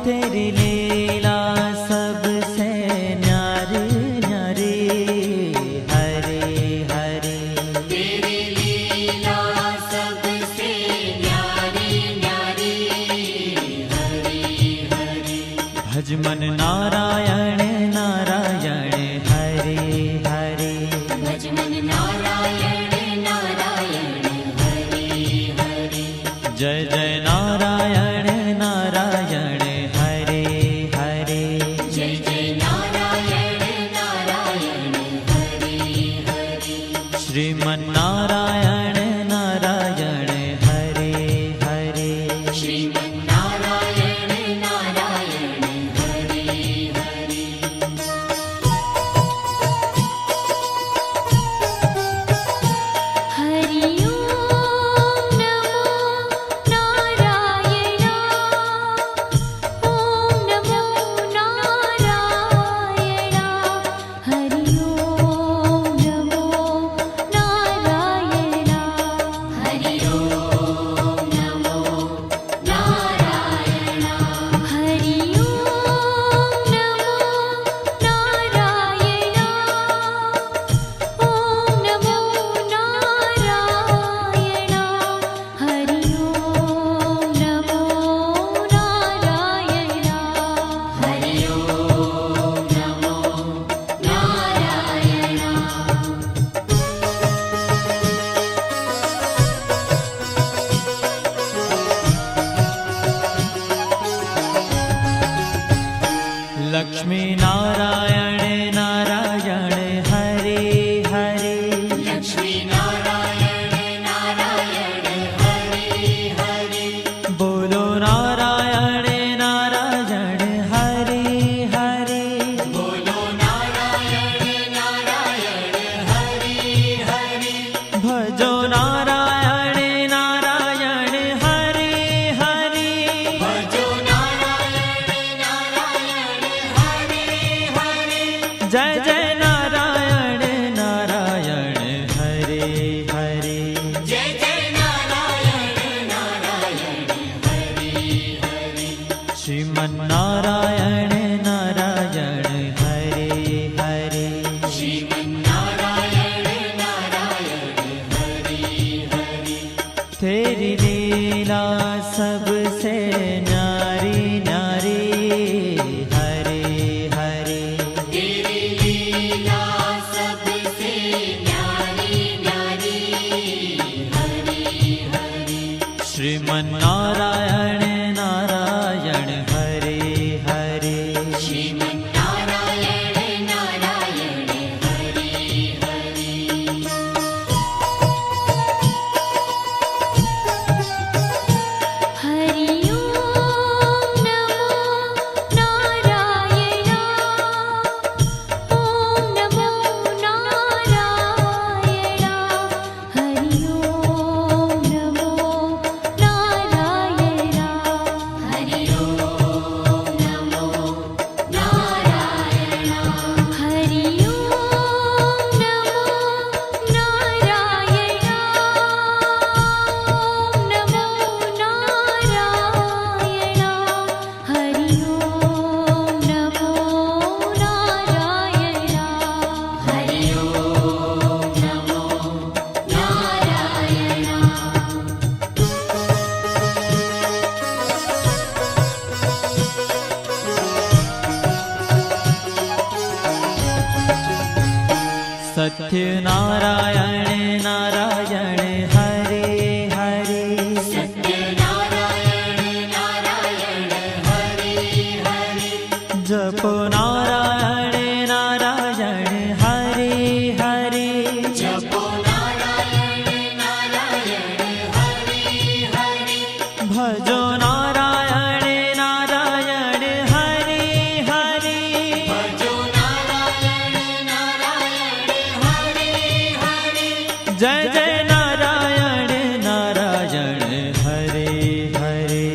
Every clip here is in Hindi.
तेरी लीला सबसे न्यारी न्यारी, हरे हरे। तेरी लीला सबसे न्यारी न्यारी, हरे हरे। भज मन नारायण नारायण, हरे हरे। भज मन नारायण नारायण, हरे हरे। जय जय नारायण नारायण, हरे हरे। जय जय नारायण नारायण, हरे हरे। श्रीमन नारायण नारायण, हरे हरे। श्रीमन नारायण नारायण, हरे हरे। हरि ओम नमो नारायण। ओम नमो नारायण। हरि ओम नमो नारायण। हरि ओम नमो नारायण। हरि ओम नमो नारायण। ओम नमो नारायण। हरि ओम नमो नारायण। हरि ओम नमो नारायण। लक्ष्मी नारायण नारायण, हरे हरे। लक्ष्मी नारायण नारायण, हरे हरे। बोलो नारायण नारायण, हरे हरे। बोलो नारायण नारायण, हरे हरे। भजो नारायण नारायण, हरे हरे। भजो नारायण नारायण, हरे हरे। जय जय नारायण नारायण, हरे हरे। जय जय नारायण नारायण, हरे हरे। श्रीमन नारायण नारायण, हरे हरे। श्रीमन नारायण नारायण, हरे हरे। तेरी लीला सबसे न्यारी न्यारी, हरे हरे। तेरी लीला सबसे न्यारी न्यारी, हरे हरे। श्रीमन नारायण नारायण, हरे हरे। श्रीमन नारायण नारायण, हरे हरे। हरि ओम नमो नारायण। ओम नमो नारायण। हरि ओम नमो नारायण। हरि ओम नमो नारायण। हरि ओम नमो नारायण। ओम नमो नारायण। हरि ओम नमो नारायण। हरि ओम नमो सत्य नारायण नारायण, हरे हरे। सत्य नारायण नारायण, हरे हरे। जपो नारायण नारायण, हरे हरे। जपो नारायण नारायण, हरे हरे। भजो नारायण नारायण, हरे हरे। भजो नारायण नारायण, हरे हरे। जय जय नारायण नारायण, हरे हरे।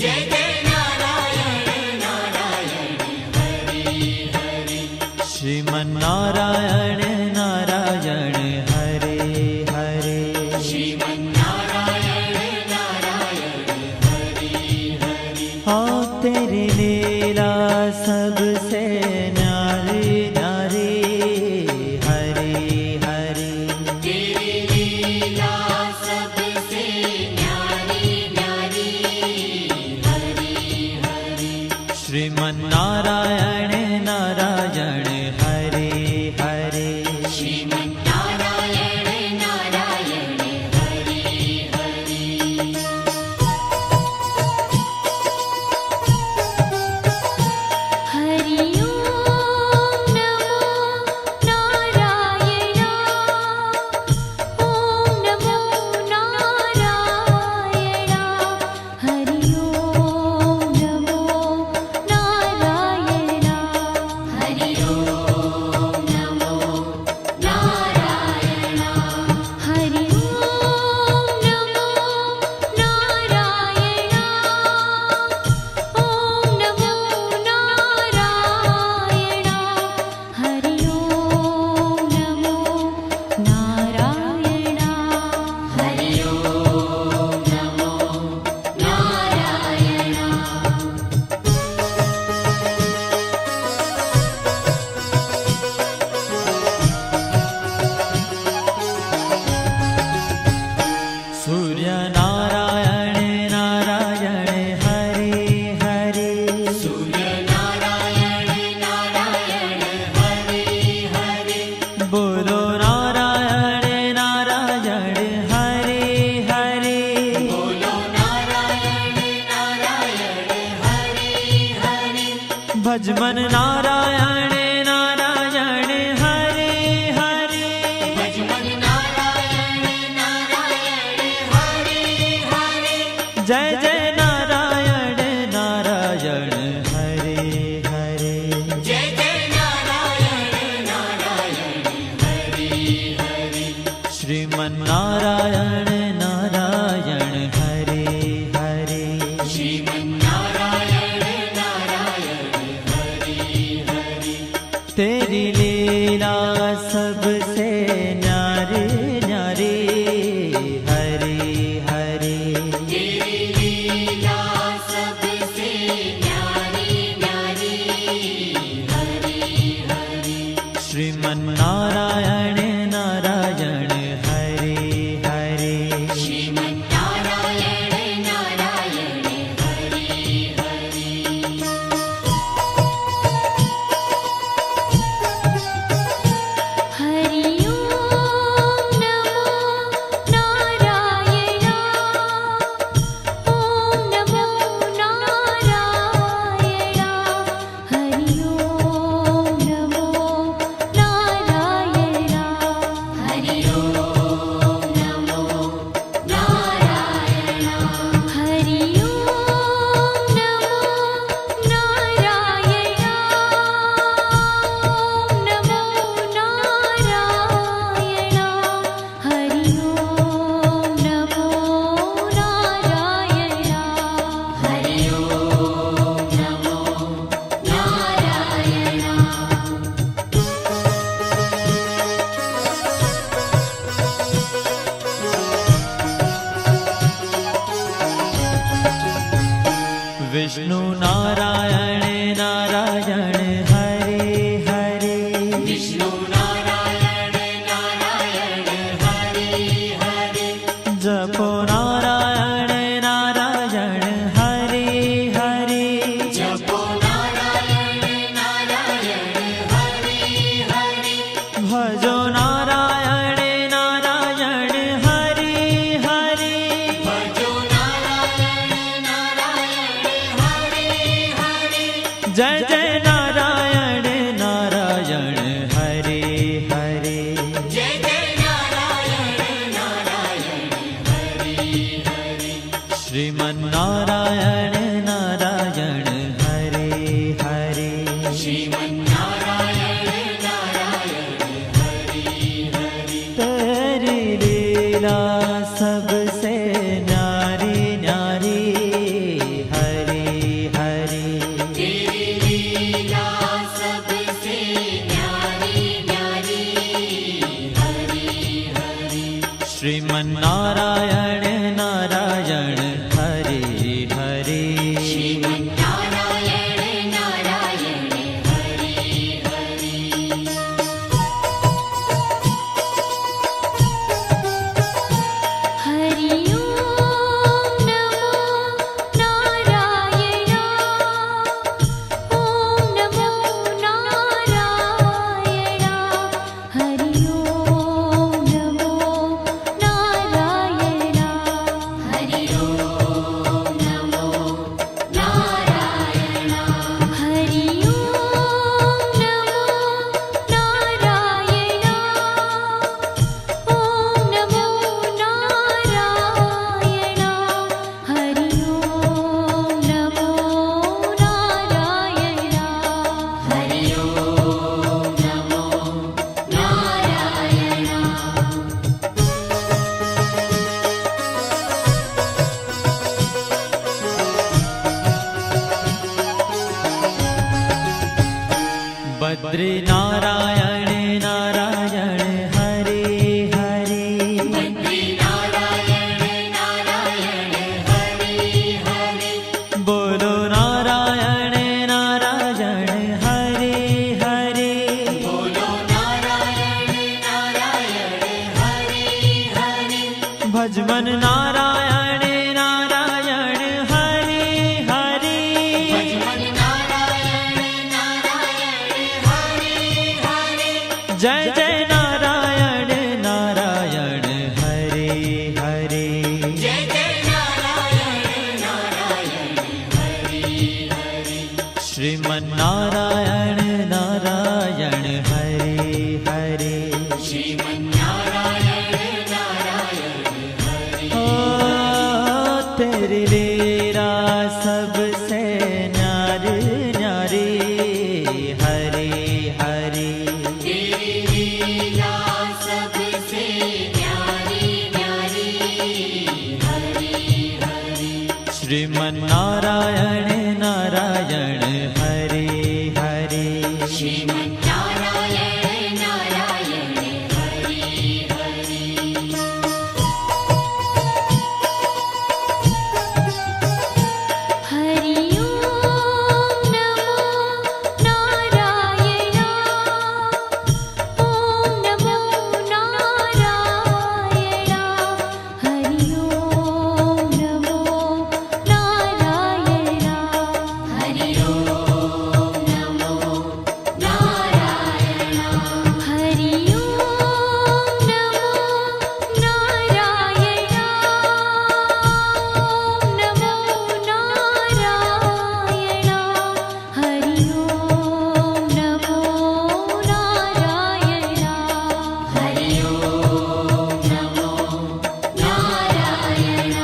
जय जय नारायण नारायण, हरे हरे। श्रीमन नारायण नारायण, हरे हरे। श्रीमन नारायण नारायण, हरे ओ तेरी लीला सबसे न्यारी न्यारी हरि हरि तेरी लीला सबसे न्यारी न्यारी हरि हरि श्रीमन्नारायण नारायण हरे हरे श्रीमन्नारायण नारायण हरि हरि हरि ओम नमो नारायण ओम नमो नारायण हरि ओम नमो नारायण हरि ओम नमो नारायण हरि ओम नमो नारायण ओम नमो नारायण हरि ओम नमो नारायण हरि ओम नमो नारायण सूर्य नारायण नारायण हरे हरे सूर्य नारायण नारायण हरि हरि बोलो नारायण नारायण हरे हरे बोलो नारायण नारायण हरि हरि भजमन नारायण नारायण हरे हरे भजमन नारायण नारायण हरि हरि जय जय नारायण नारायण हरे हरे जय जय नारायण नारायण हरि हरि श्रीमन्नारायण नारायण हरे हरे श्रीमन्नारायण नारायण हरि हरि तेरी लीला सबसे न्यारी न्यारी हरे हरे तेरी लीला सबसे न्यारी न्यारी हरि हरि श्रीमन्नारायण नारायण हरे हरे श्रीमन्नारायण नारायण हरि हरि हरि ओम नमो नारायण ओम नमो नारायण हरि ओम नमो नारायण हरि ओम नमो नारायण हरि ओम नमो नारायण ओम नमो नारायण हरि ओम नमो नारायण हरि ओम नमो नारायण विष्णु नारायण नारायण हरे हरे विष्णु नारायण नारायण हरि हरि जपो नारायण नारायण हरे हरे जपो नारायण नारायण हरि हरि भजो नारायण नारायण हरे हरे भजो नारायण नारायण हरि हरि जय जय नारायण नारायण हरे हरे जय जय नारायण नारायण हरि हरि श्रीमन्नारायण नारायण हरे हरे श्रीमन्नारायण नारायण हरि हरि तेरी लीला सबसे न्यारी न्यारी हरे हरे तेरी लीला सबसे न्यारी न्यारी हरि हरि श्रीमन्नारायण नारायण हरे हरे बद्री नारायण नारायण हरे हरे बद्री नारायण नारायण हरे हरे बोलो नारायण नारायण हरे हरे बोलो नारायण नारायण हरे हरे भजमन नारायण नारायण हरे हरे भजमन नारायण नारायण हरे हरे जय जय नारायण नारायण हरे हरे जय जय नारायण नारायण हरे हरे श्रीमन नारायण नारायण हरे हरे श्रीमन्नारायण नारायण हरे ओ तेरी लीला सबसे न्यारी न्यारी हरे हरे तेरी लीला सबसे न्यारी न्यारी हरे हरे श्रीमन नारायण नारायण हरे हरे श्रीमन्नारायण नारायण हरे हरे हरि ओम नमो नारायण ओम नमो नारायण हरि ओम नमो नारायण हरि ओम नमो नारायण हरि ओम नमो नारायण ओम नमो नारायण हरि ओम नमो नारायण हरि ओम नमो नारायण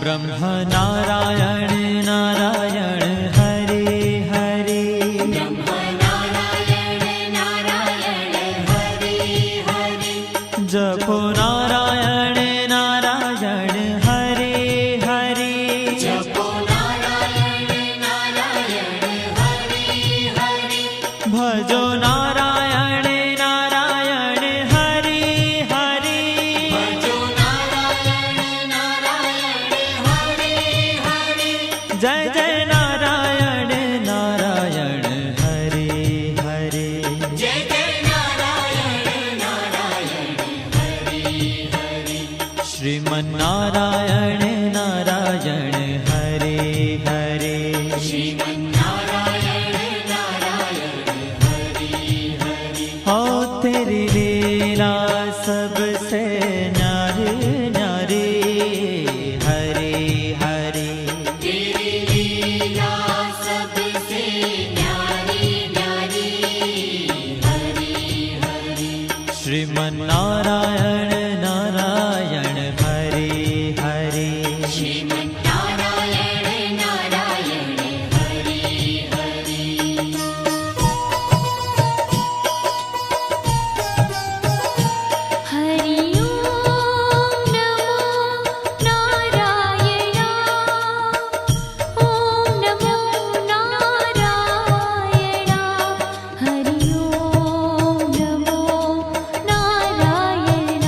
ब्रह्म नारायण नारायण हरे हरे ब्रह्म नारायण नारायण हरे हरे जपो नारायण नारायण हरे हरे जपो नारायण नारायण हरे हरे भजो नारायण नारायण हरे हरे भजो नारायण नारायण हरे हरे जय जय नारायण नारायण हरे हरे जय जय नारायण नारायण हरे हरे श्रीमन नारायण नारायण हरे हरे श्रीमन्नारायण नारायण हरे हरे हो तेरी लीला सबसे न्यारी न्यारी हरे हरे तेरी लीला सबसे न्यारी न्यारी हरे हरे श्रीमन नारायण नारायण हरे हरे श्रीमन्नारायण नारायण हरे हरे हरि ओम नमो नारायण ओम नमो नारायण हरि ओम नमो नारायण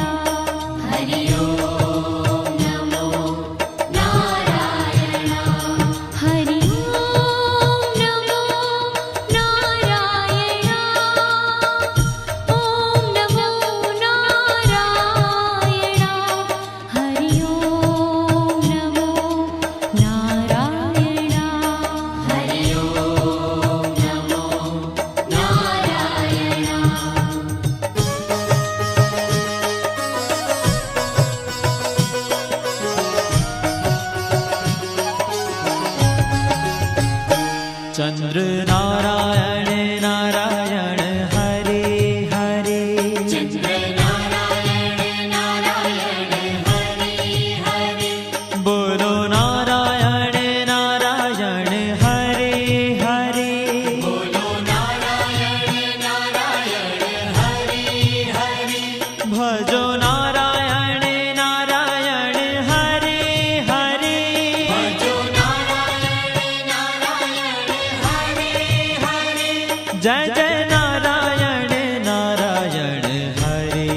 जय जय नारायण नारायण हरे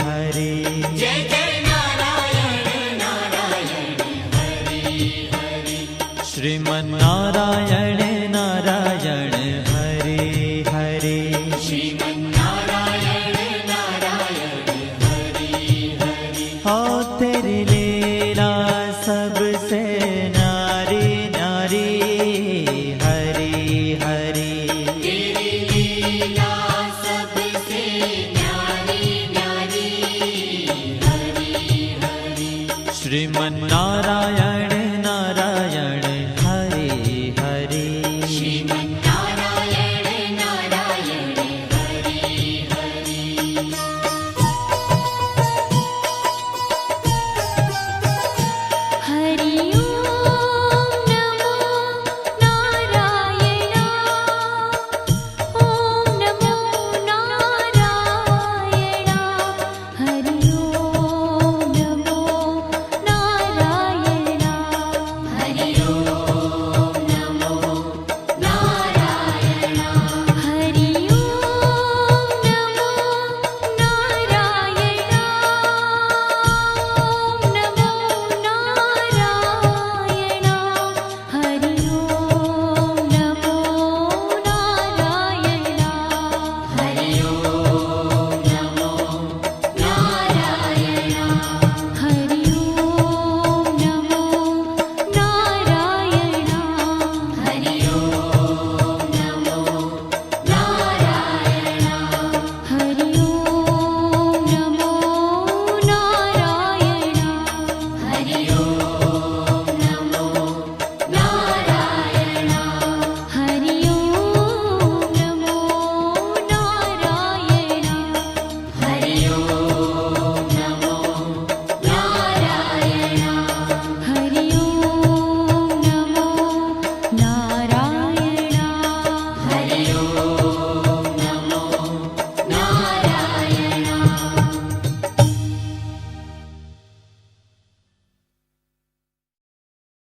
हरे जय जय नारायण नारायण हरि हरि श्रीमन् नारायण नारायण हरे हरे श्रीमन्नारायण नारायण हरि हरि हो तेरी लीला सबसे न्यारी न्यारी हरी हरी तेरी लीला सबसे न्यारी न्यारी हरि हरि श्रीमन् नारायण